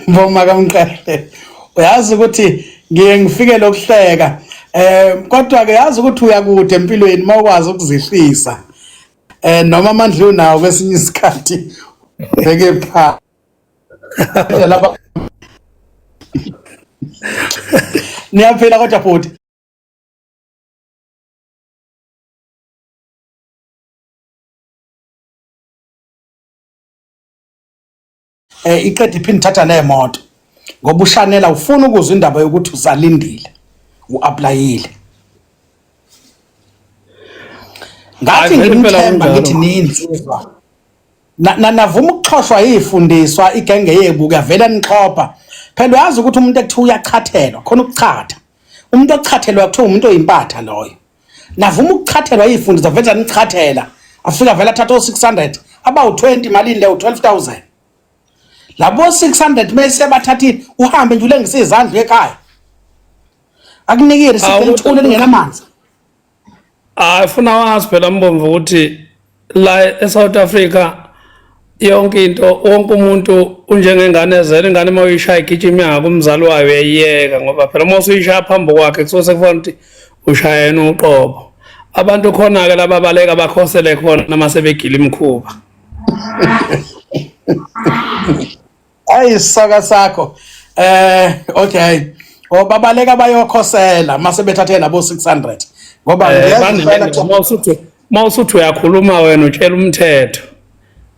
Mboma kaMqele. Uyazi ukuthi ngiye ngifike lokuhleka. Kodwa ke yazi ukuthi uyakude empilweni mawukwazi ukuzihlisa. Noma amandla unawo kwesinye isikhathi beke pha. Lapha niyaphila kodwa bhuti. Iqeda iphini thatha nemoto ngoba ushanela ufuna ukuzwa indaba yokuthi usalindile uapplyile ngathi ngimthemba ngithi ninsizwa navuma ukuxhoshwa yifundiswa igenge yebuku yavela nixhopha phela uyazi ukuthi umuntu ekuthiwa uyachathelwa khona ukuchatha umuntu ochathelwa kuthiwa umuntu oyimpatha loyo navuma ukuchathelwa yifundiswa vele nichathela afika vele athatha 600 aba u20 malini le u12000 labo 600 mase bathathile uhambe nje ulengisa izandla ekhaya akunikile sibelithule lingenamanzi afuna wazi phela Mbomvu ukuthi la eSouth Africa yonke into wonke umuntu unjengengane ezele ingane mawuyishaya igijima ngakumzali wayo uyayiyeka ngoba phela mawusuyishaya phambi kwakhe kusuke kufanele ukuthi ushaya yena uqobo abantu khona ke lababaleka bakhosele khona noma sebegila imkhuba ayisaka sakho okay obabaleka bayokhosela mase bethathe nabo 600 ngoba mawusuthi uyakhuluma wena utshela umthetho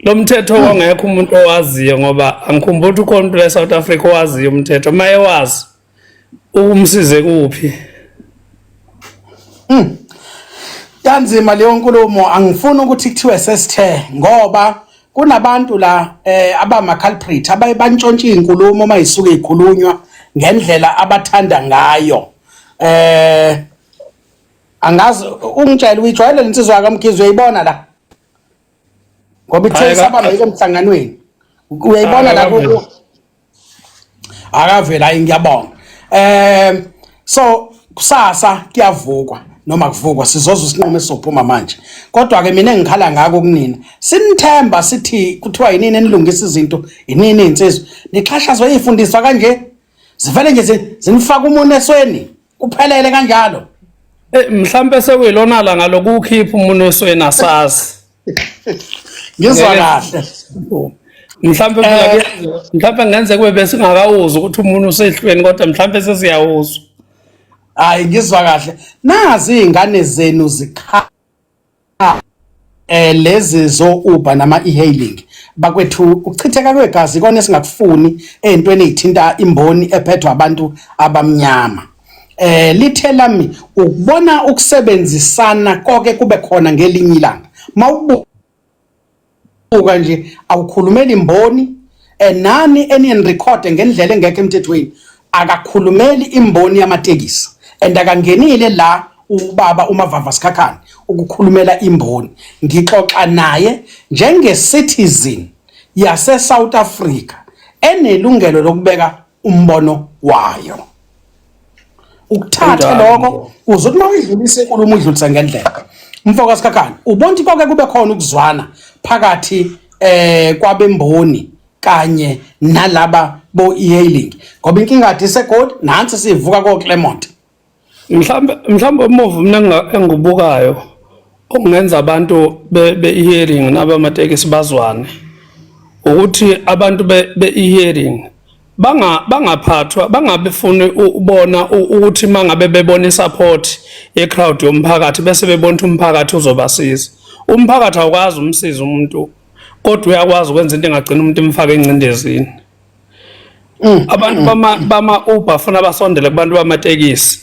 lo mthetho ongekho umuntu owaziyo ngoba angikhumbuli ukuthi ukhona umuntu eSouth Africa owaziyo umthetho maye wazi umsize kuphi yanzima leyo nkulumo angifuni ukuthi kuthiwe sesithe ngoba kunabantu la abama culprit abayibantshontsha inkulumo mayisuke ikhulunywa ngendlela abathanda ngayo angazi ungitshela uyijwayele insizwa kaMkhize uyayibona la ngoba ithe sabameke emhlanganweni uyayibona la ku akavela hayi ngiyabonga so kusasa kuyavukwa noma kuvukwa sizozwa isinqumo esizophuma manje kodwa ke mina engikhala ngako kunina sinithemba sithi kuthiwa yinini enilungisa izinto yinini insizwe nixhashazwe yifundiswa kanje zivele nje zinifaka umuntu esweni kuphelele kanjalo mhlambe sekuyilona la ngalokukhipha umuntu esweni asazi ngizwa kahle mhlambe ngenze kube bese ngakawuza ukuthi umuntu usehlweni kodwa mhlambe sesiyawuzwa hayi ngizwa kahle nazi izingane zenu zikha lezi zo Uber nama e-hailing bakwethu ukuchitheka kwegazi kona esingakufuni ezintweni ezithinta imboni ephethwe abantu abamnyama lithela mi ukubona ukusebenzisana konke kube khona ngelinye ilanga mawubuka nje awukhulumeli imboni nani eniyen record ngendlela engekho emthethweni akakhulumeli imboni yamatekisi endakangenile la ubaba uMavava Sikhakhane ukukhulumela imboni ngixoxa naye njenge citizen yase South Africa enelungelo lokubeka umbono wayo ukuthatha lokho uzothi mawudlulise inkulumo udlulisa ngendlela umfoka Sikhakhane ubonke konke kube khona ukuzwana phakathi kwabemboni kanye nalaba bo e-hailing ngoba inkinga ade segodi nansi sivuka ko Clement mhlambe umuvu mina engibukayo okungenza abantu be-e-hailing nabamatekisi bazwane ukuthi abantu be-e-hailing bangaphathwa bangabefuni ubona ukuthi mangabe bebona isupport ye-crowd yomphakathi bese bebona ukuthi umphakathi uzobasiza umphakathi awukwazi umsiza umuntu kodwa uyakwazi ukwenza into engagcina umuntu imfaka encindezini abantu bama Uber funa basondele kubantu bamatekisi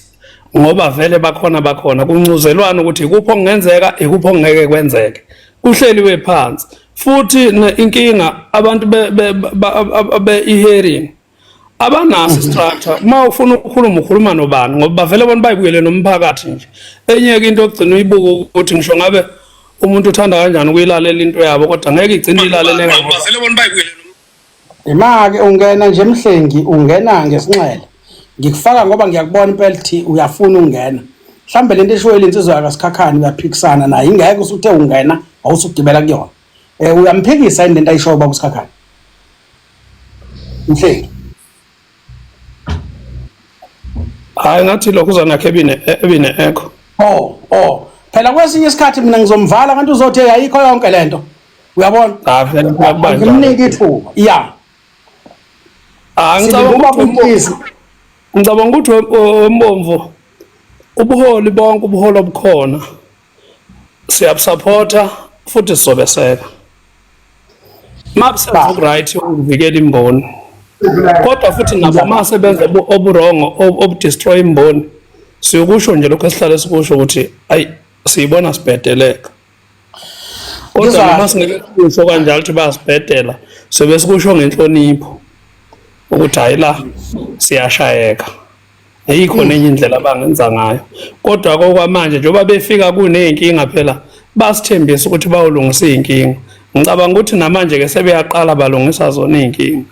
ngoba vele bakhona kuncuzelwana ukuthi ikuphi okungenzeka ikuphi okungeke kwenzeke kuhleliwe phansi futhi inkinga abantu be-e-hailing abanaso structure uma ufuna ukhuluma nobani ngoba bavele bona bayibuyele nomphakathi nje enye into ogcina uyibuka ukuthi ngisho ngabe umuntu uthanda kanjani ukuyilalela into yabo kodwa ngeke igcine ilalele ngoba bavele bona bayibuyele imake ungena nje emhlengi ungena ngesinxele ngikufaka ngoba ngiyakubona impela thi uyafuna ungena mhlambe lento eshoyile insizwa yakaSikhakhane uyaphikisana naye ingeke usuthe ungena awusugibela kuyona uyamphikisa into ayishoyo baba uSikhakhane Mhlengi. Hayi ngathi lokho uzanakho ebine echo. Phela kwesinye isikhathi mina ngizomvala kanti uzothe ayikho yonke lento. Uyabona? Vele kuba njalo. Ngimnike ithuba. Yeah. Ngicabanga ukuthi Mbomvu ubuholi bonke ubuholi obukhona siyabusupporta futhi sizobeseka. Mabusenza right ukuvikela imboni. Kodwa futhi nabo masebenza oburongo obudestroy imboni siyokusho nje lokho esihlale sikusho ukuthi ayi siyibona sibhedeleka. Kodwa noma singeke kusho kanjalo ukuthi bayasibhedela sobe sikusho ngenhlonipho ukuthi hayi la siyashayeka. Ayikho nenye indlela abangenza ngayo. Kodwa kokwamanje njengoba befika kuneyinkinga phela basithembisa ukuthi bayolungisa izinkinga. Ngicabanga ukuthi namanje ke sebeyaqala balungisa zona izinkinga.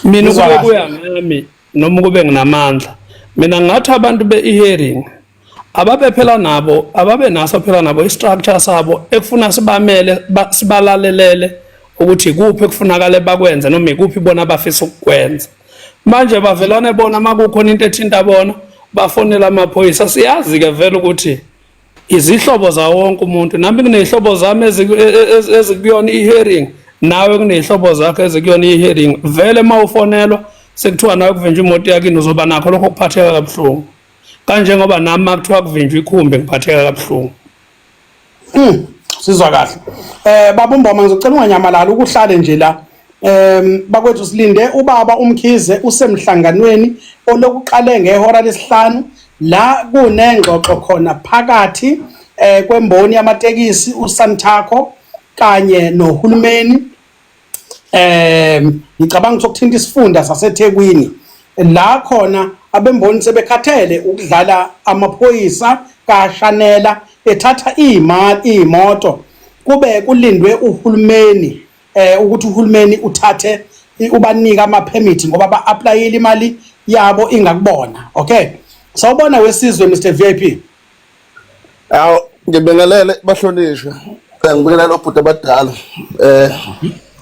Mina kube kuya ngami noma kube nginamandla. Mina ngathi abantu be-hearing ababe phela nabo ababe naso phela nabo istructure sabo ekufuna sibamele sibalalelele ukuthi kuphi ekufunakala bakwenze noma ikuphi bona abafisa ukukwenza. Manje bavelane bona makukhona into ethinta bona bafonela amaphoyisa. Siyazi ke vele ukuthi izihlobo zawo wonke umuntu nami kunezihlobo zami ezikuyona i-hearing nawe kunezihlobo zakhe ezikuyona i-hearing. Vele mawufonelwa sekuthiwa nawe kuvinjwa imoto yakini uzoba nakho lokho kuphatheka kabuhlungu. Kanje ngoba nami makuthiwa kuvinjwa ikhumbi ngiphatheka kabuhlungu. Sizwa kahle. Baba uMboma ngizocela unganyamalala ukuhlale nje la. Bakwethu silinde ubaba uMkhize usemhlanganweni olokuqale ngehora lesihlanu la kunengxoxo khona phakathi kwemboni yamatekisi uSantaco kanye nohulumeni ngicabanga ukuthi ukuthinta isifunda saseThekwini la khona abemboni sebekhathele ukudlala amaphoyisa kaShanela ethatha imoto kube kulindwe uhulumeni ukuthi uhulumeni uthathe ubanika ama permit ngoba ba applyile imali yabo ingakubona. Okay, sawubona wesizwe Mr VIP. Awu ngibingelele bahlonishwe. Ngibingelela obhuti abadala.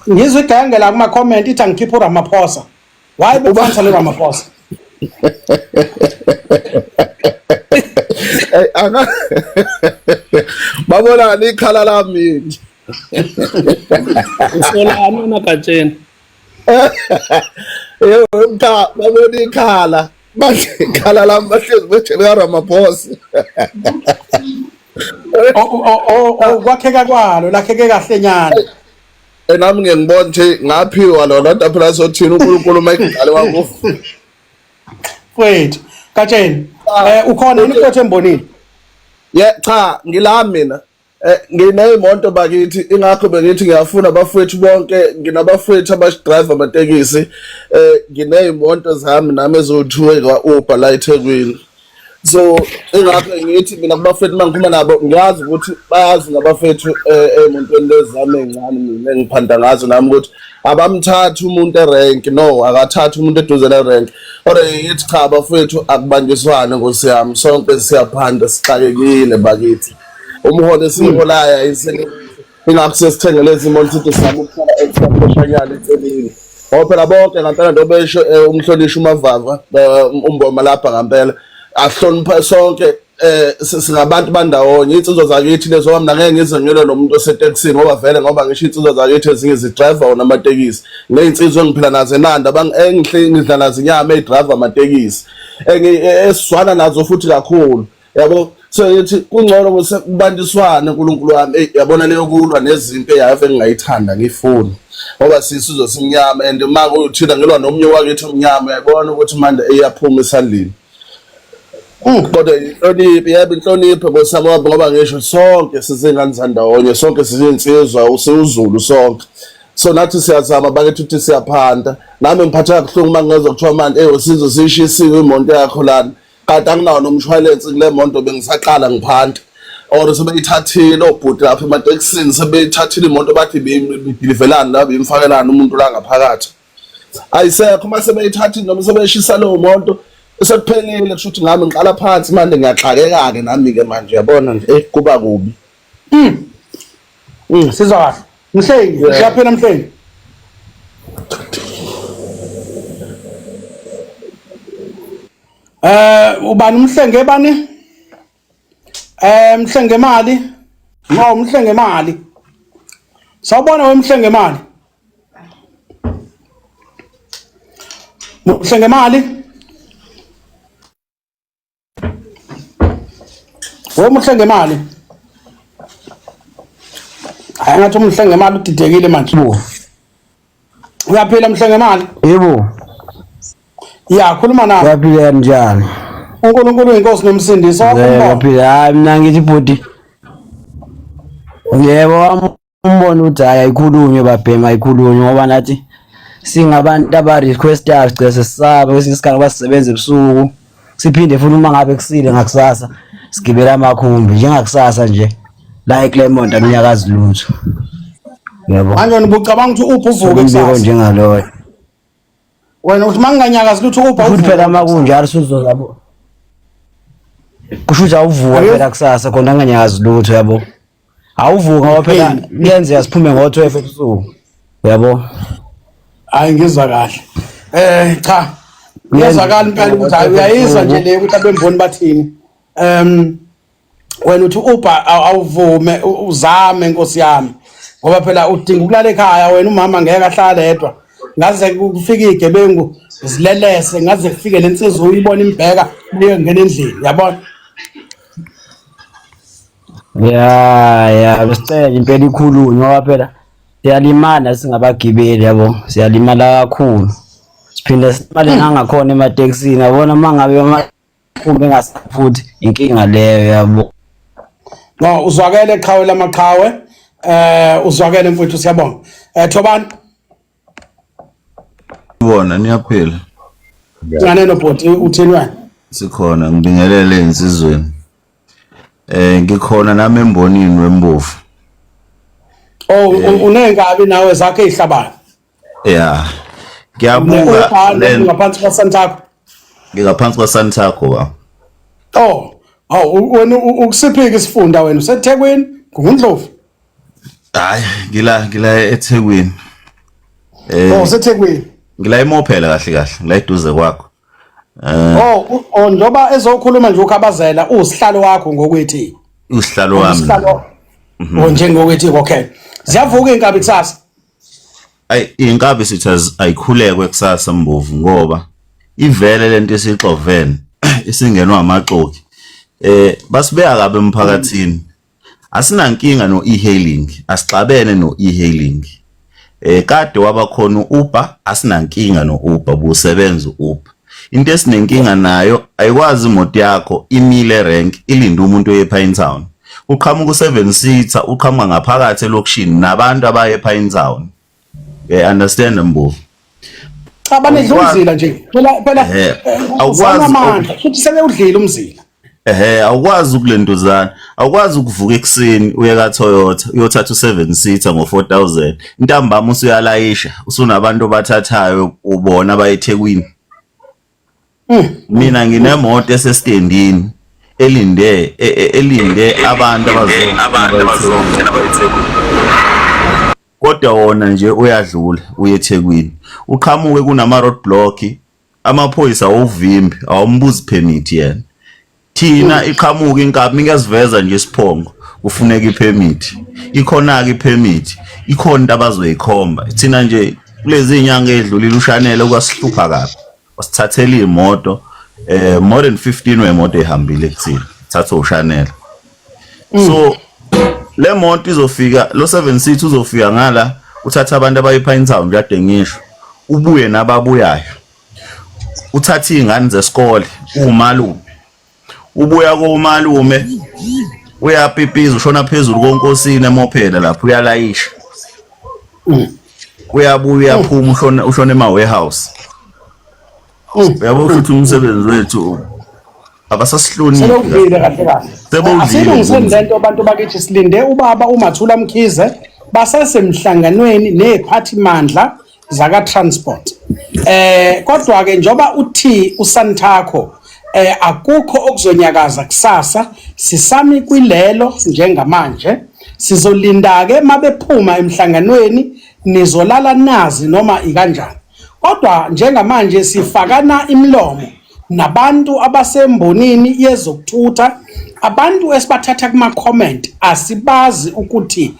Ngizwe igenge la kuma comment ithi angikhipha uRamaphosa. Why befanisa noRamaphosa? Anga babona ikhala lami. Usolana nakatsheni. Babona ikhala. Manje ikhala lami bahlezi bethe beRamaphosa. Kwakheka kwalo lakheke kahle nyana. Nami ngiyibona nje ngaphiwa lona nto phela sothina uNkulunkulu mayigale wangu. Wait, Katsheni. Ukhona yini mfowethu embonini? Cha, ngila mina. Ngineyimoto bakithi ingakho bengithi ngiyafuna abafowethu bonke nginabafowethu abadrive amatekisi ngineyimoto zami nami ezothuwe kwa-Uber la eThekwini. So ingakho ngithi mina kubafethu mangikhuluma nabo ngiyazi ukuthi bayazi ngabafethu emontweni lezami encane mina engiphanda ngazo nami ukuthi abamthatha umuntu erank no akathatha umuntu eduze nerank kodwa yithi cha abafethu akubanjiswane ngosiyami sonke siyaphanda sixakekile bakithi umholo esiholayo ayisele ingakho sesithengele izimoto sithi sami ukufuna extra pressure eceleni ngoba phela bonke ngempela nto besho umhlonishwa uMavava uMboma lapha ngempela ahlonipha sonke singabantu bandawonye insizwa zakithi lezo mina ngeke ngize ngiyole nomuntu osetekisini ngoba vele ngoba ngisho insizwa zakithi ezinye zidriver wona amatekisi nezinsizwa engiphila nazo enanda engihle ngidla nazo inyama edriver amatekisi esizwana nazo futhi kakhulu yabo so yithi kungcono kubanjiswane uNkulunkulu wami yabona leyo kulwa nezinto eyafe engingayithanda ngifuna ngoba sisizwe simnyama and manje uthina ngilwa nomnye wakithi umnyama yabona ukuthi manje eyaphuma esandleni kodwa inhlonipho ngosabo ngoba ngisho sonke sizingane zandawonye sonke sizinsizwa usiZulu sonke so nathi siyazama bakithi ukuthi siyaphanda nami ngiphatha kabuhlungu mangeza kuthiwa manje usizwe sishisiwe imoto yakho lana kanti anginawo nomshwalense kule moto bengisaqala ngiphanda or sebeyithathile obhuti lapha ematekisini sebeyithathile imoto bathi bidilivelana la bimfakelana umuntu la ngaphakathi ayisekho mase beyithathile noma sebeshisa leyo moto sekuphelile kusho ukuthi ngami ngiqala phansi manje ngiyaxakeka ke nami ke manje yabona nje kuba kubi sizwa kahle Mhlengi siyaphela Mhlengi Ubani umhlenge bani? Mhlenge mali. No, umhlenge mali. Sawubona wemhlenge mali. Mhlenge mali. Umhlenge mali. Hayi ngathi umhlenge mali udidekile manje. Uyaphila mhlenge mali? Yebo. Ya, khuluma nawe. Uyaphila njani? uNkulunkulu inkosi nomsindisi wakho. Uyaphila. Hayi mina ngithi bhuti. Yebo umbona ukuthi hayi ayikhulunywe babhema ayikhulunywe ngoba nathi singabantu aba requester sicela sisaba kwesinye isikhathi basisebenza ebusuku siphinde futhi uma ngabe kusile ngakusasa sigibela amakhumbi njengakusasa nje la eClermont amnyakazi lutho. Yebo. Manje ubucabanga ukuthi uphi uvuke kusasa njengaloyo. Wena uthi manganyakazi lutho uphi uvuke phela makunjalo sizozabo. Kusho ukuthi awuvuka phela kusasa khona anganyakazi lutho yabo. Awuvuka ngoba phela kuyenzeka siphume ngo12 ebusuku. Yabo. Hayi ngizwa kahle. Cha. Ngiyazakala impela ukuthi hayi uyayizwa nje le ukuthi abemboni bathini. Wena uthi uba awuvume uzame Nkosi yami. Ngoba phela udinga ukulala ekhaya wena umama ngeke ahlala yedwa. Ngaze kufike igebengu zilelese ngaze kufike lensizwe uyibona imbheka liye ngene endlini yabona. Ya besicela impela ikhulunywe ngoba phela siyalimala singabagibeli yabo siyalimala kakhulu siphinde simale ngangakhona ematekisini yabona mangabe amakhumbi engasafuthi inkinga leyo yabo. No uzwakele eqhawe lamaqhawe uzwakele mfowethu siyabonga. Thobani Bona niyaphila. ngane no bhoti uthini wena? Sikhona ngibingelele insizweni. Ngikhona nami embonini wembovu. Oh unengabi nawe zakhe ihlabana. Yeah. Ngiyabuka ngaphansi kwaSantaco. ngingaphansi kwaSantaco ba. Wena ukusiphi isifunda wena useThekwini nguNdlovu? Hayi ngila eThekwini. UseThekwini. Ngila emophela kahle kahle ngila eduze kwakho. Njoba ezokhuluma nje ukhabazela usihlalo wakho ngokwethi. Usihlalo wami. Njengokwethi okay. Ziyavuka inkabi kusasa. Inkabi sithi ayikhulekwe kusasa mbovu ngoba ivele lento esixovene isingenwa amaxoki. Basibeka kabe emphakathini. Asinankinga no e-hailing, asixabene no e-hailing. Kade wabakhona uUber, asinankinga no Uber, busebenza uUber. Into esinenkinga nayo ayikwazi imoto yakho imile rank ilinde umuntu oye ePine Town. Uqhamuka u7 seater uqhamuka ngaphakathi elokishini nabantu abaye ePine Town. Understand mbovu? Cha banedluzila nje. Phela awukwazi amandla futhi sebewudlile umzila. Awukwazi ukulenduzana. Awukwazi ukuvuka ekseni uye kaToyota uyothatha u7 seater ngo4000. Intambama usuyalayisha usunabantu bathathayo ubona bayeThekwini. Mina nginemoto esestendini elinde abantu abazothena bayeThekwini. Kodwa wona nje uyadlula uyeThekwini. Uqhamuke kunama roadblock, amaphoyisa awuvimbi, awumbuzi permit yena. Thina iqhamuka inkabi ngiyaziveza nje isiphongo kufuneka ipermit. Ikhona ke ipermit, ikhona into abazoyikhomba. Thina nje kulezi inyanga edlulile uShanele kwasihlupha kabi. Wasithathela imoto more than 15 wemoto ehambile kuthina. Thatha uShanele. So le moto izofika lo 7 seat uzofika ngala uthatha abantu abayiPine Town kade ngisho ubuye nababuyayo. Uthatha izingane zesikole umalume. Ubuya komalume uyapipiza ushona phezulu konkosini emophela lapho uyalayisha. Uyabuya uyaphuma ushona ema warehouse. Uyabo futhi umsebenzi wethu abasasihloniphi. Sebewudlile kahle kahle. Asilungiseni lento abantu bakithi silinde ubaba uMathula Mkhize basesemhlanganweni neziphathi mandla zaka transport. Kodwa ke njoba uthi uSantaco akukho okuzonyakaza kusasa sisami kwilelo njengamanje sizolinda ke mabephuma emhlanganweni nizolala nazi noma ikanjani. Kodwa njengamanje sifakana imlomo nabantu abasembonini yezokuthutha, abantu esibathatha kuma-comment asibazi ukuthi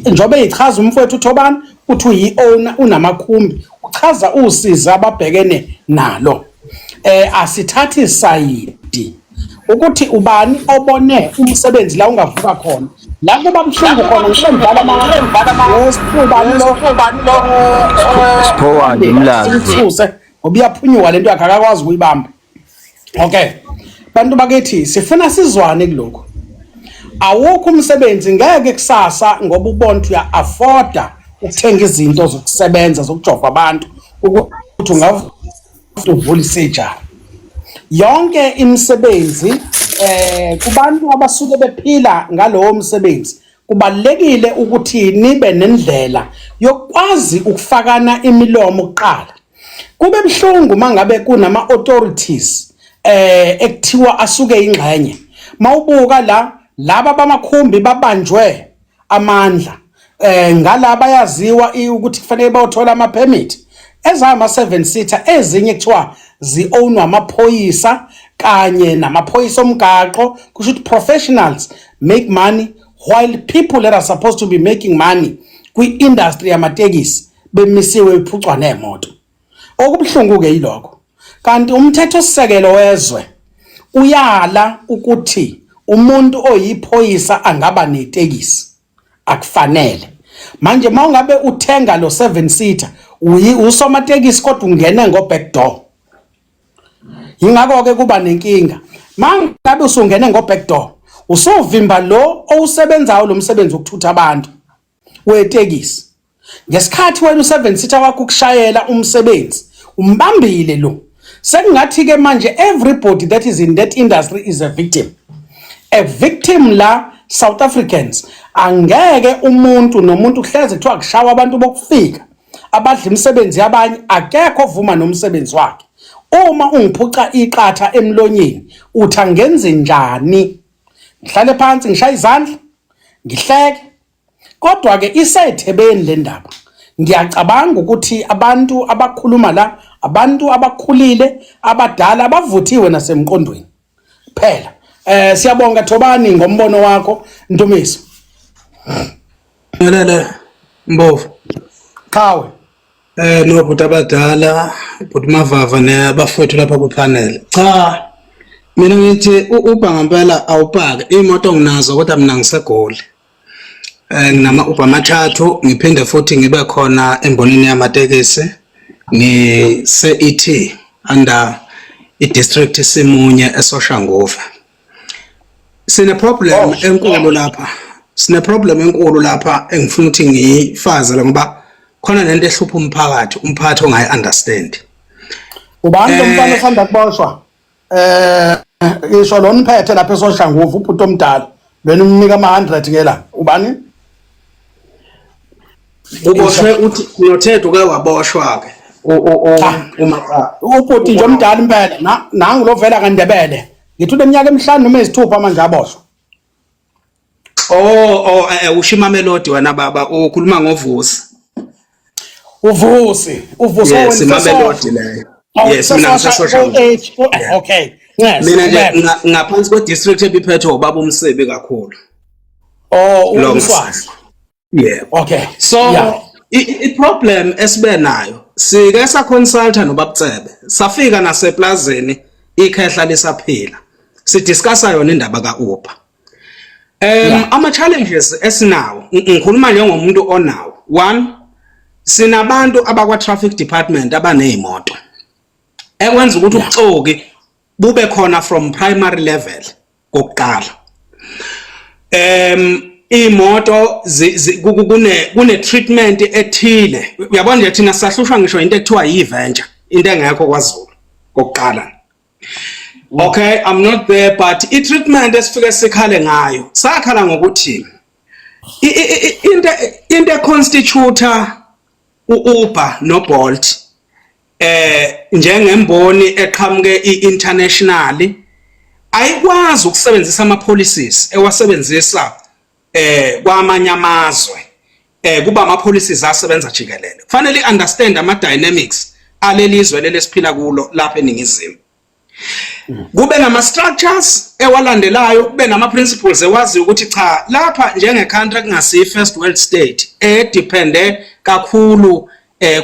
njobe ichaza umfowethu uThobani uthi uyi-owner unamakhumbi, uchaza usizi ababhekene nalo. Asithathi isayidi ukuthi ubani obone umsebenzi la ungavuka khona la kuba buhlungu khona ngishengibhala obiyaphunyuka lento yakhe akakwazi ukuyibamba. Okay, bantu bakithi sifuna sizwane kuloko. Awukho umsebenzi ngeke kusasa ngoba ubona ukuthi uya-afforda ukuthenga izinto zokusebenza zokujova abantu ukuthi ungavula isejari. Yonke imisebenzi kubantu abasuke bephila ngalowo msebenzi kubalekile ukuthi nibe nendlela yokwazi ukufakana imilomo kuqala. Kube mhlungu mangabe kunama authorities ekuthiwa asuke ingxenye. Mawubuka laba bamakhumbi babanjwe amandla ngalaba yaziwa ukuthi kufanele bawuthola ama permit ezama 7-seater ezinye kuthiwa zi-ownwa amaphoyisa kanye namaphoyisa omgaqo. Kusho ukuthi professionals make money while people that are supposed to be making money kwi-industry yamatekisi bemisiwe bephucwa nemoto. Okubuhlungu-ke yilokho. Kanti umthetho sisekelo wezwe uyala ukuthi umuntu oyiphoyisa angaba netekisi akufanele. Manje mawungabe uthenga lo 7-seater usomatekisi kodwa ungene ngo back door. Yingakho ke kuba nenkinga. Mangabe usungene ngo back door usovimba lo owusebenzayo lo msebenzi ukuthutha abantu wetekisi. Ngesikhathi wena u7-seater wakho ukushayela umsebenzi umbambile lo. Sekungathi ke manje everybody that is in that industry is a victim. A victim la South Africans angeke umuntu nomuntu kuhleze kuthiwa kushawa abantu bokufika abadla imisebenzi yabanye akekho ovuma nomsebenzi wakhe. Uma ungiphuca iqatha emlonyeni uthi angenze njani? Ngihlale phansi ngishaya izandla ngihleke? Kodwa ke isethebeni le ndaba ngiyacabanga ukuthi abantu abakhuluma la abantu abakhulile abadala abavuthiwe nasemqondweni phela. Siyabonga Thobani ngombono wakho Ndumiso. Lele Mbovu. Qhawe. Nobhuti abadala, ubhuti Mavava nabafowethu lapha ku panel. Cha, mina ngithi uba ngempela awupake imoto nginazo kodwa mina ngisegoli. Nginama Uber mathathu ngiphinde futhi ngibe khona embonini yamatekisi ngise-ET under i-district Simunye eSoshanguve. Sine problem enkulu lapha. Sine problem enkulu lapha engifuna ukuthi ngiyifaze ngoba khona lento ehlupha umphakathi ongayi understand. Ubani lo mfana osanda kuboshwa? Isho lo niphethe lapha eSoshanguve ubhuti omdala. Wena umnika ama-100 ke la. Ubani? Uboshwe uthi uyothetha uke waboshwa ke. Ubhuti nje omdala impela nangu lo vela kaNdebele. Ngithi uneminyaka emihlanu noma ezithupha manje aboshwa. Ushima Melody wena baba ukhuluma ngovusi. Uvusi yes, Melody leyo. Yes, mina ngisesocial. Okay. Yes. Mina ngaphansi kwe district ebiphethe ubaba umsebi kakhulu. Umswazi. Yeah. Okay. So i problem esibe nayo sike sa consulta noBabcebe safika naseplazini ikhehla lisaphila sidiscussa yona indaba kaUber. Ama challenges esinawo ngikhuluma njengomuntu onawo. One, sinabantu abakwa traffic department abanezimoto ekwenza ukuthi ubuxoki bube khona from primary level kokuqala. Imoto kune treatment ethile. Uyabona nje thina sahlushwa ngisho into ekuthiwa yi-venture, into engekho kwaZulu kokuqala. Okay, I'm not there, but i-treatment esifike sikhale ngayo sakhala ngokuthi into constitutor uUber noBolt njengemboni eqhamuke i-internationally ayikwazi ukusebenzisa ama policies ewasebenzisa kwamanye amazwe kuba ama policies asebenza jikelele. Kufanele understand ama dynamics alelizwe lelesiphila kulo lapha eningizimu. kube nama structures ewalandelayo, kube nama principles ewazi ukuthi cha lapha njenge country kungasi first world state depende kakhulu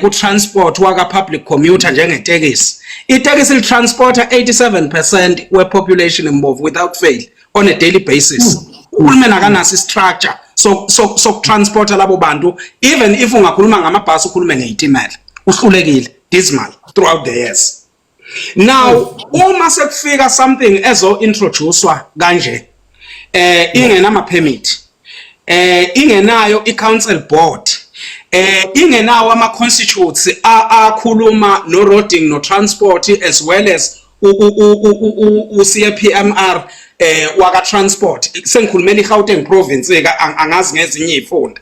ku transport waka public commuter njengetekisi. Itekisi li transporter 87% we population involved without fail on a daily basis. Uhulumeni akanasi structure so transporter labo bantu, even if ungakhuluma ngamabhasi ukhulume ngeitimela uhlulekile, dismal throughout the years. Now uma sekufika something ezo introducewa kanje ingenama permit ingenayo i council board ingenawo ama constituents akhuluma no roading no transport as well as u CPMR waka transport, sengikhulumela iGauteng province angazi ngezinye izifunda.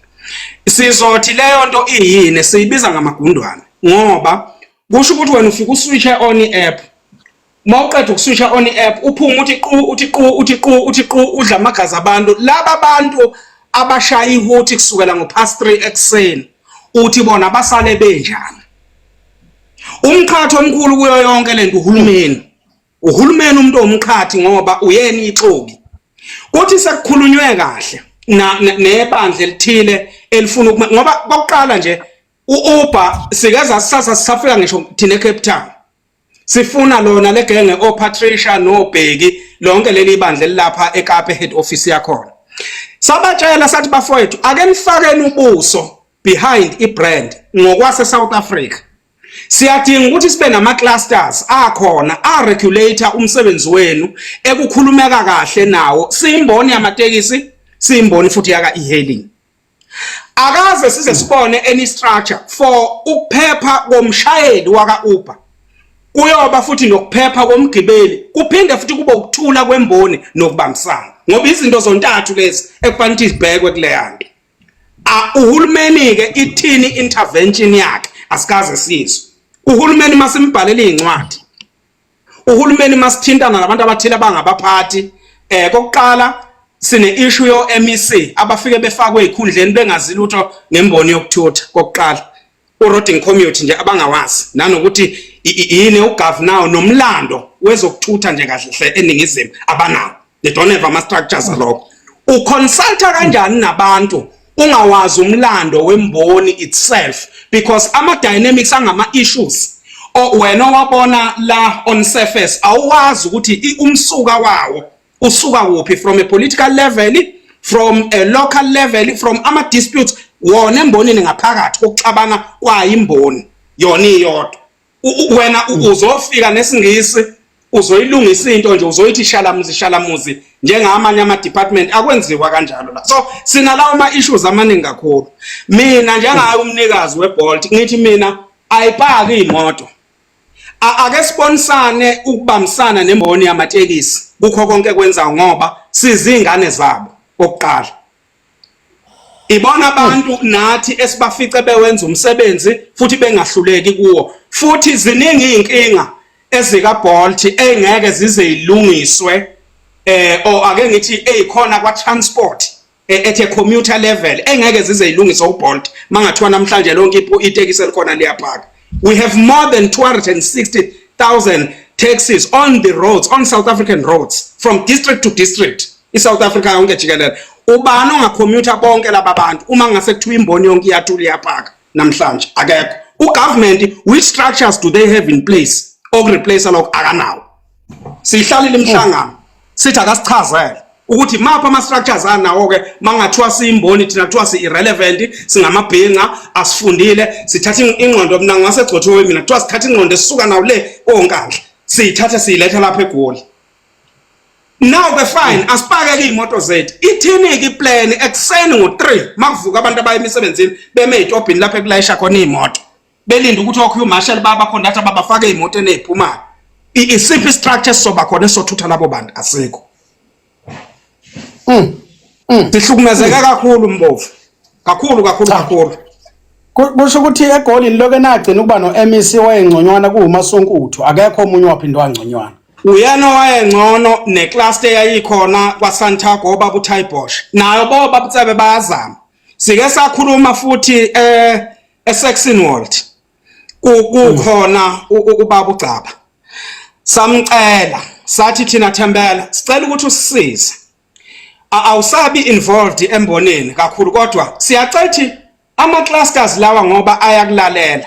Sizothi leyo nto iyini siyibiza ngamagundwane ngoba kusho ukuthi wena ufika uswitch on i-app, mawuqeda ukuswitch on i-app uphuma uthi qu udla amagazi abantu laba bantu abashaya ihuthi kusukela ngo-past 3 ekseni uthi bona basale benjani. Umkhathi omkhulu kuyo yonke lento uhulumeni umuntu omkhathi ngoba uyena ixoki. Kuthi sekukhulunywe kahle nebandla elithile elifuna ngoba kokuqala nje u-Uber sikeza sasa sisafika ngisho thina eCape Town sifuna lona legenge oPatricia noBheki lonke leli bandla elapha eKapa head office yakhona. Sabatshela sathi bafowethu ake nifakeni ubuso behind ibrand ngokwase South Africa. Siyadinga ukuthi sibe nama clusters akhona regulator umsebenzi wenu ekukhulumeka kahle nawo, simboni yamatekisi simboni futhi yaka e-hailing. Akaze size sibone any structure for ukuphepha komshayeli waka Uber kuyoba futhi nokuphepha komgibeli kuphinde futhi kube ukuthula kwemboni nokubambisana ngoba izinto zontathu lezi ekufanele izibhekwe kuleyanto. Uhulumeni ke ithini intervention yakhe asikaze sizwe. Uhulumeni masimbhalela incwadi, uhulumeni masithintana nabantu abathile abangabaphathi kokuqala sine issue yo MEC abafike befakwe ikhundleni bengazi lutho ngemboni yokuthutha. Kokuqala roading commute nje abangawazi nanokuthi yini ugovernor nomlando wezokuthutha nje kahle eningizimu abanawo, they don't have ama structures alokho. Uconsulta kanjani nabantu ungawazi umlando wemboni itself because ama dynamics angama issues wena wabona la on surface awazi ukuthi umsuka wawo usuka kuphi, from a political level, from a local level, from ama disputes wona embonini ngaphakathi kokuxabana kwayimboni yona iyodwa. Wena uzofika nesingisi uzoyilungisa into nje uzoyithi shalamuzi njengamanye ama department akwenziwa kanjalo la. So sinalawo ama issues amaningi kakhulu. Mina njengaye umnikazi weBolt ngithi mina ayipaki imoto ake sponsane ukubambisana nemboni yamatekisi kukho konke kwenza ngoba sizingane zabo. Okuqala ibona abantu nathi esibafice bewenza umsebenzi futhi bengahluleki kuwo, futhi ziningi inkinga ezika Bolt engeke zize ilungiswe ake ngithi ezikhona kwa transport at a commuter level engeke zize ilungiswe uBolt mangathiwa namhlanje lonke itekisi elikhona liyapaka. We have more than 260,000 taxis on the roads, on South African roads, from district to district. South Africa yonke jikelele. Ubani ongacommuter bonke laba bantu uma ngase kuthiwa imboni yonke iyathula iyapaka namhlanje akekho. Ugovernment, which structures do they have in place okureplace lokho akanawo? Sihlalile imhlangano sithi akasichazele ukuthi mapha ama structures anawo ke mangathiwa siyimboni thina kuthiwa si irrelevant singamabhinqa asifundile sithatha ingqondo mina ngasegcothowe mina kuthiwa sithatha ingqondo esisuka nawo le onkandla siyithatha siyiletha lapha eGoli. Now the fine asipake imoto zethu ithini ke plan ekseni ngo3 makuvuka abantu abaya emisebenzini beme ezitobhini lapha ekulayisha khona imoto belinda ukuthi okho uMarshall baba conductor babafake imoto eneziphumayo. Isiphi structure soba khona esothutha labo bantu asikho. Sihlukumezeka kakhulu Mbovu. Kakhulu. Kusho ukuthi eGoli lokho nagcina ukuba no MEC wayengconywana kuuMasonkuthu akekho omunye waphindwa wangconywana. Uyena wayengcono necluster yayikhona kwaSantago baba uTybosh nayo boba butsebe bayazama. Sike sakhuluma futhi eSaxon World kukhona ubaba uCaba. samcela sathi thina Thembela sicela ukuthi usisize awusabi involved emboneni kakhulu kodwa siyacela ukuthi ama-clusters lawa ngoba ayakulalela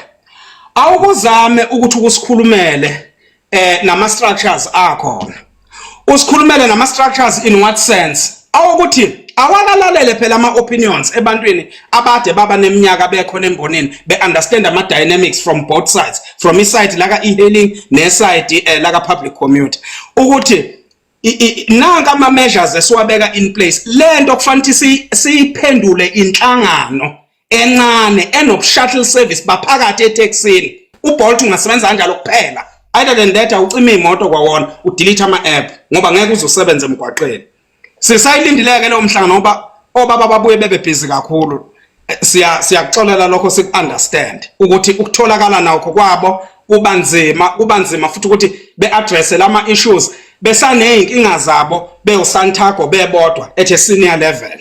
awukuzame ukuthi ukusikhulumele nama-structures akhona usikhulumele nama-structures in what sense awukuthi awakalalele phela ama-opinions ebantwini abade baba neminyaka bekhona emboneni be-understand ama-dynamics from both sides from iside laka e-hailing neside laka public commuter ukuthi nanka ama-measures esiwabeka in place lento kufanele ukuthi siyiphendule inhlangano encane enobu-shuttle service baphakathi etekisini uBolt ungasebenza kanjalo kuphela either than that awucima imoto kwawona udelete ama-app ngoba ngeke uzosebenza emgwaqeni sisayilindileke leyo mhlangano ngoba obaba babuye bebe busy kakhulu siyakuxolela lokho siku-understand ukuthi ukutholakala nakho kwabo kuba nzima futhi ukuthi be-addresse lama-issues besaney'nkinga zabo bewu-Santaco bebodwa at a senior level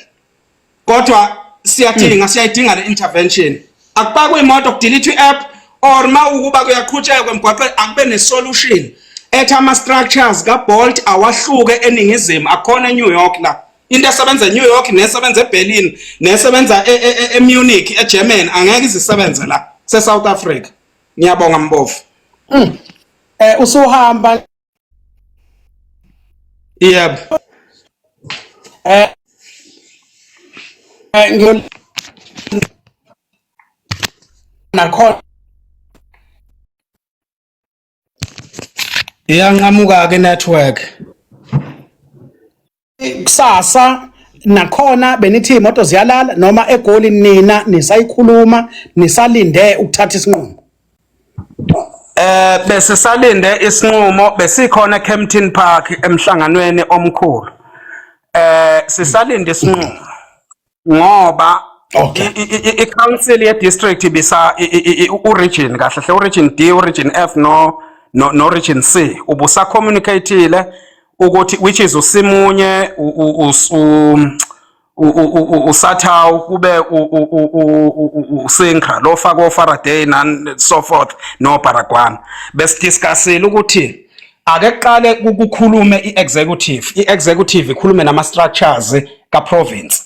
kodwa siyayidinga le intervention akupakwe imoto kudelete i-app or mawukuba kuyaqhutshekwa emgwaqeni akube ne-solution ethi ama-structures kaBolt awahluke eningizimu akhona eNew York la into esebenza eNew York nesebenza eBerlin nesebenza eMunich eGermany angeke izisebenze la se-South Africa. Ngiyabonga Mbofu. Usuhamba yebo nakhona iyanqamuka ke network kusasa nakhona benithi imoto ziyalala noma eGoli nina nisayikhuluma nisalinde ukuthatha isinqumo bese salinde isinqumo besikhona eKempton Park emhlanganweni omkhulu sisalinde isinqumo ngoba i-council ye district ibisa u-region kahle hle u-region D u-region F no region C ubusa communicateile ukuthi which is uSimunye uSathawu kube uSinkra lo faka oFaraday and so forth no Baragwana besidiscussile ukuthi ake kuqale ukukhulume i-executive ikhulume nama-structures ka-province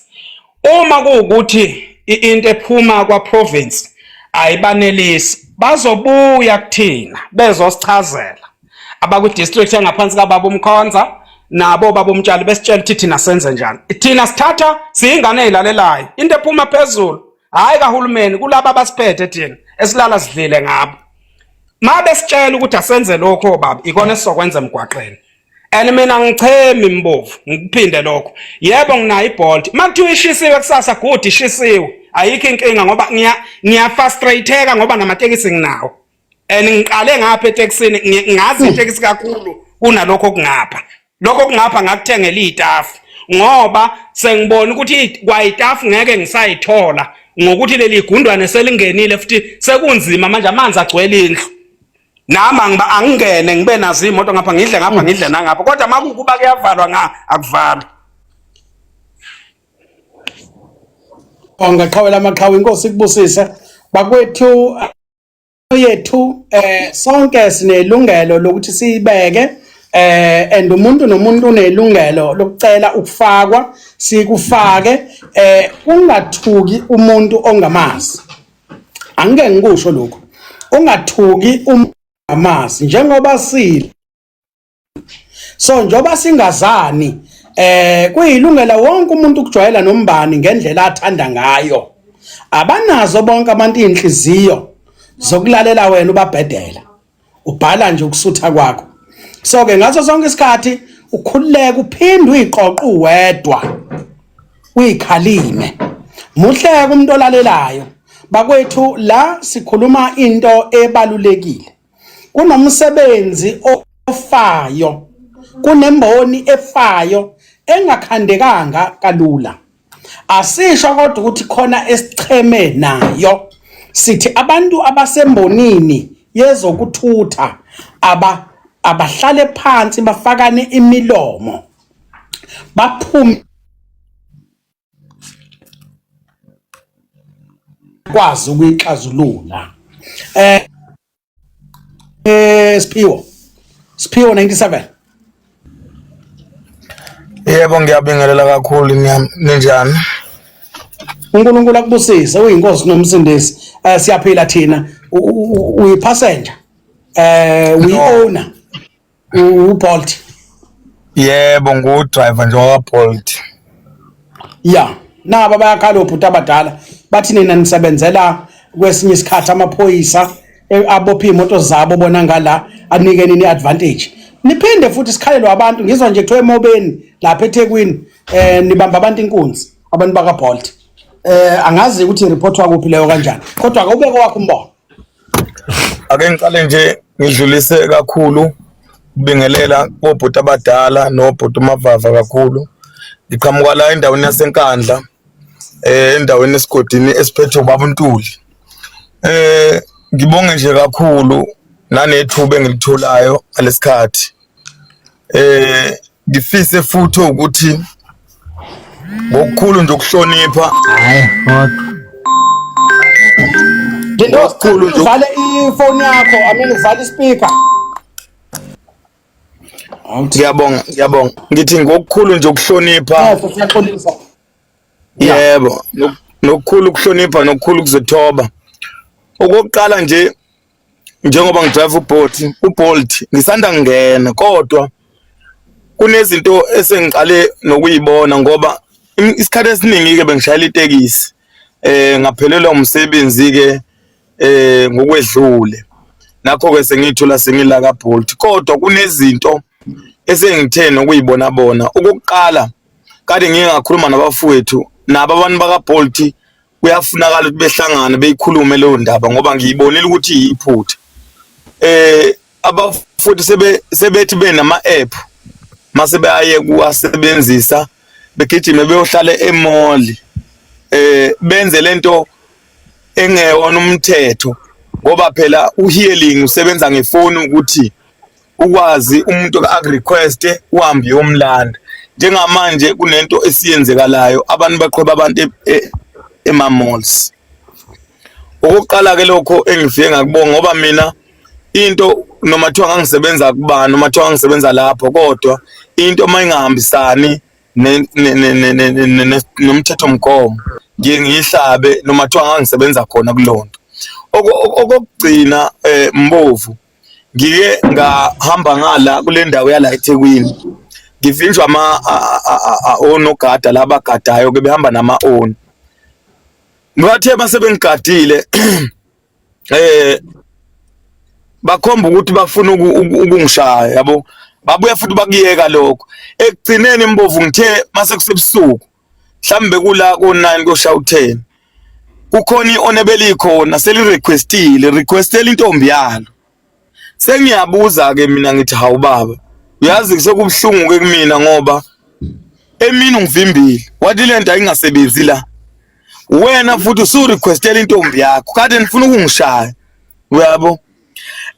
uma kuwukuthi into ephuma kwa-province ayibanelisi bazobuya kuthina bezosichazela abakwi-district engaphansi kababa uMkhonza nabo baba uMtshali besitshela ukuthi thina senze njani thina sithatha siyingane eyilalelayo into ephuma phezulu hayi kahulumeni kulaba abasiphethe thina esilala sidlile ngabo mabe sitshela ukuthi asenze lokho baba ikona esizokwenza emgwaqeni and mina ngichemi Mbovu ngikuphinde lokho yebo nginayo iBolt makuthiwa ishisiwe kusasa good ishisiwe ayikho inkinga ngoba ngiyafrustratheka ngoba namatekisi nginawo and ngiqale ngapha etekisini ngazi itekisi kakhulu kunalokho kungapha lokho kungapha ngakuthengela itafu ngoba sengibona ukuthi kwayitafu ngeke ngisayithola ngokuthi leli igundwane selingenile futhi sekunzima manje amanzi agcwele indlu nama angingene ngibe nazo imoto ngapha ngidle ngapha ngidle nangapha kodwa makukuba kuyavalwa akuvalwa ongaqhawela amaqhawe inkosi kubusise bakwethu yethu sonke sinelungelo lokuthi siyibeke and umuntu nomuntu unelungelo lokucela ukufakwa sikufake ungathuki umuntu ongamazi angeke ngikusho lokho ungathuki ongamazi njengoba sile so njoba singazani kuyilungela wonke umuntu ukujwayela nombani ngendlela athanda ngayo abanazo bonke abantu inhliziyo zokulalela wena ubabhedela ubhala nje ukusutha kwakho so ke ngaso sonke isikhathi ukhululeke uphinde uyiqoqe uwedwa uyikhalime muhleke umuntu olalelayo bakwethu la sikhuluma into ebalulekile kunomsebenzi ofayo kunemboni efayo engakhandekanga kalula asisho kodwa ukuthi khona esicheme nayo sithi abantu abasembonini yezokuthutha abahlale phansi bafakane imilomo baphume kwazi ukuyixazulula Siphiwo Siphiwe 97. Yebo ngiyabingelela kakhulu ninjani? uNkulunkulu akubusise uyinkosi nomsindisi. Siyaphila thina uyi passenger. We owner uBolt. Yebo ngu-driver nje wakwa-Bolt. Yeah, naba bayakhala obhuti abadala bathi nina nisebenzela kwesinye isikhathi amaphoyisa abopha imoto zabo bona ngala anike nini advantage. Niphinde futhi sikhalelwe abantu ngizwa nje kuthiwa emobeni lapha eThekwini nibamba abantu inkunzi abantu baka Bolt. Angazi ukuthi reportwa kuphi leyo kanjani kodwa akubeke wakho umbono. Ake ngiqale nje ngidlulise kakhulu ukubingelela obhuti abadala nobhuti uMavava kakhulu. Ngiqhamuka la endaweni yaseNkandla endaweni esigodini esiphethe ubaba uNtuli. Ngibonge nje kakhulu nanethuba engilitholayo ngalesikhathi. Ngifise futhi ukuthi ngokukhulu nje ukuhlonipha hayi Ngokukhulu nje uvale ifoni yakho amene uvale ispeaker. ngiyabonga ngithi ngokukhulu nje ukuhlonipha. Siyaxolisa. Yebo nokukhulu ukuhlonipha nokukhulu ukuzithoba. Okokuqala nje njengoba ngidrive uBolt ngisanda ngena kodwa kunezinto esengiqale nokuyibona ngoba isikhathi esiningi ke bengishayela itekisi ngaphelelwa umsebenzi ke ngokwedlule nakho ke sengithola sengila kaBolt kodwa kunezinto esengithe nokuyibona bona. Okokuqala kade ngingakhuluma nabafowethu nabo abantu bakaBolt kuyafunakala ukuthi behlangane beyikhulume leyo ndaba ngoba ngiyibonile ukuthi iyiphutha. Abafuthi sebethi benama app mase baye kuwasebenzisa begijime beyohlala emall benze lento engeyona umthetho ngoba phela uhealing usebenza ngefoni ukuthi ukwazi umuntu ak-request uhambe yomlanda. Njengamanje kunento esiyenzekalayo abantu baqhweba abantu ema-malls. Okokuqala ke lokho engifike ngakubonga ngoba mina into noma thiwa ngangisebenza kubani noma thiwa ngisebenza lapho kodwa into mayingahambisani nomthetho mgomo ngiye ngiyihlabe noma thiwa ngangisebenza khona kulonto. Okugcina Mbovu ngike ngahamba ngala kule ndawo yala eThekwini ngivinjwa onogada labagadayo ke behamba nama own. Ngibathe basebengigadile bakhomba ukuthi bafuna ukungishaya yabo babuya futhi bakuyeka lokho ekugcineni Mbovu ngithe mase kusebusuku mhlambe kula ko9 koshaya u10 kukhona ionebeli ikhona requestele intombi yalo. Sengiyabuza ke mina ngithi hawu baba uyazi sekubhlungu ke kumina ngoba emini ungivimbile wathi lento ayingasebenzi la wena futhi usu requestele intombi yakho kade nifuna ukungishaya uyabo.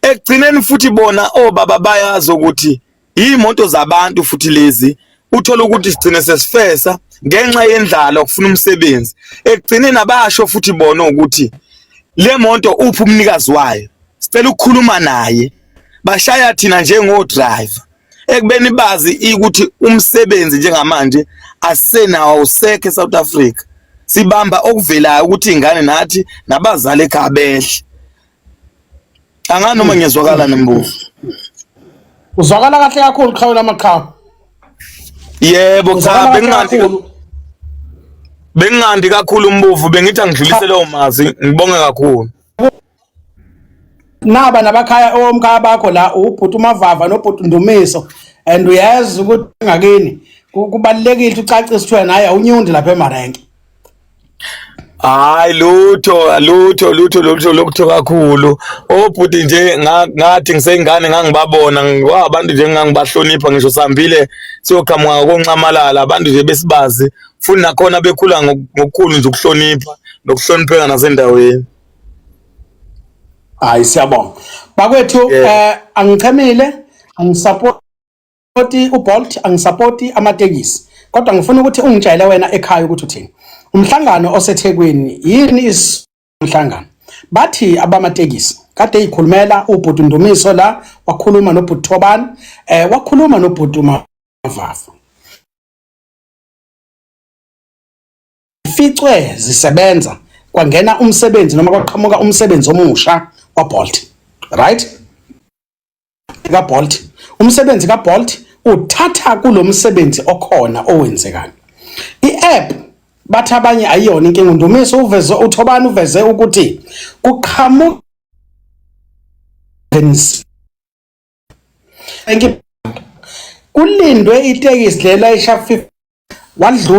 Ekugcineni futhi bona obaba bayazi ukuthi imoto zabantu futhi lezi uthola ukuthi sigcine sesifesa ngenxa yendlala okufuna umsebenzi. Ekugcineni abasho futhi bona ukuthi le moto uphi umnikazi wayo sicela ukukhuluma naye bashaya thina njengo driver ekubeni bazi ukuthi umsebenzi njengamanje asenawo usekhe eSouth Africa sibamba okuvelayo ukuthi ingane nathi nabazali ekhaya behle. Angani noma ngiyezwakala nembuzo. Uzwakala kahle kakhulu Khawula Maqhawe. Yebo cha bengingandi kakhulu Mbovu bengithi angidlulise leyo mazi ngibonge kakhulu. Naba nabakhaya omkhaya bakho la ubhuti uMavava nobhuti Ndumiso and uyazi ukuthi ngakini kubalekile ukuthi ucacise ukuthi naye awunyundi lapha eMarenke. Hayi lutho lokutho kakhulu obhuti nje ngathi ngisengane ngangibabona abantu nje ngangibahlonipha ngisho sambile siyoqhamuka konxamalala abantu nje besibazi futhi nakhona bekhula ngokukhulu nje ukuhlonipha nokuhlonipheka nasendaweni. Hayi siyabonga bakwethu angichamile angisupport uBolt angisupport amatekisi kodwa ngifuna ukuthi ungitshele wena ekhaya ukuthi uthini umhlangano oseThekwini yini umhlangano bathi abamatekisi kade eyikhulumela ubhuti Ndumiso la, wakhuluma nobhuti Thobani, wakhuluma nobhuti Mavavu. Ficwe zisebenza kwangena umsebenzi noma kwaqhamuka umsebenzi omusha waBolt, right? KaBolt, umsebenzi kaBolt uthatha kulomsebenzi okhona owenzekayo. I-app bathi abanye ayiyona inkinga. Ndumiso uveze, uThobani uveze ukuthi kuqhamuka kulindwe itekisi lela isha 50 wadlula